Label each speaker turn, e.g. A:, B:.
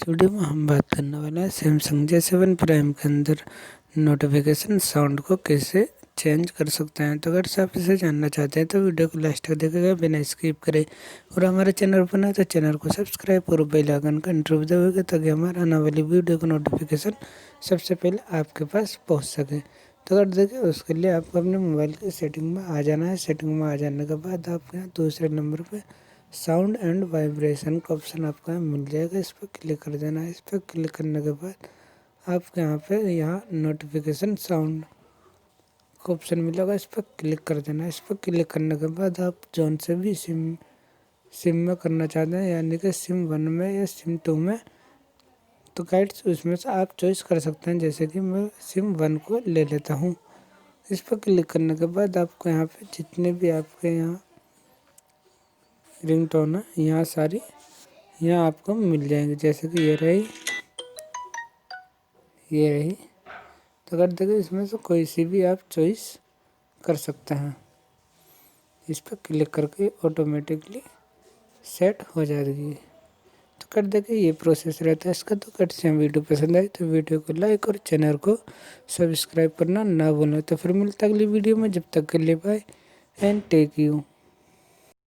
A: Video में हम बात करने वाले हैं सैमसंग J7 प्राइम के अंदर नोटिफिकेशन साउंड को कैसे चेंज कर सकते हैं। तो अगर आप इसे जानना चाहते हैं तो वीडियो को लास्ट तक देखिएगा बिना स्किप करें। और हमारे चैनल पर ना तो चैनल को सब्सक्राइब और बेल आइकन का इंटरव्यू देंगे ताकि हमारे आने वाली वीडियो का नोटिफिकेशन सबसे पहले आपके पास पहुँच सके। तो अगर देखिए उसके लिए आपको अपने मोबाइल की सेटिंग में आ जाना है। सेटिंग में आ जाने के बाद आपके यहाँ दूसरे नंबर पर साउंड एंड वाइब्रेशन का ऑप्शन आपको यहाँ मिल जाएगा। इस पर क्लिक कर देना है। इस पर क्लिक करने के बाद आपके यहाँ नोटिफिकेशन साउंड का ऑप्शन मिलेगा। इस पर क्लिक कर देना है। इस पर क्लिक करने के बाद आप जौन से भी सिम में करना चाहते हैं, यानी कि सिम 1 में या सिम 2 में, तो गाइड्स उसमें से आप चॉइस कर सकते हैं। जैसे कि मैं सिम 1 को ले लेता हूँ। इस पर क्लिक करने के बाद आपको यहाँ पे जितने भी आपके यहाँ रिंगटोन है यहाँ सारी यहाँ आपको मिल जाएंगे। जैसे कि ये रही। तो अगर देखिए इसमें से कोई सी भी आप चॉइस कर सकते हैं। इस पर क्लिक करके ऑटोमेटिकली सेट हो जाएगी। तो कर देखिए ये प्रोसेस रहता है इसका। तो कट से वीडियो पसंद आई तो वीडियो को लाइक और चैनल को सब्सक्राइब करना ना भूलें। तो फिर मिलता अगली वीडियो में, जब तक के लिए बाय एंड टेक यू।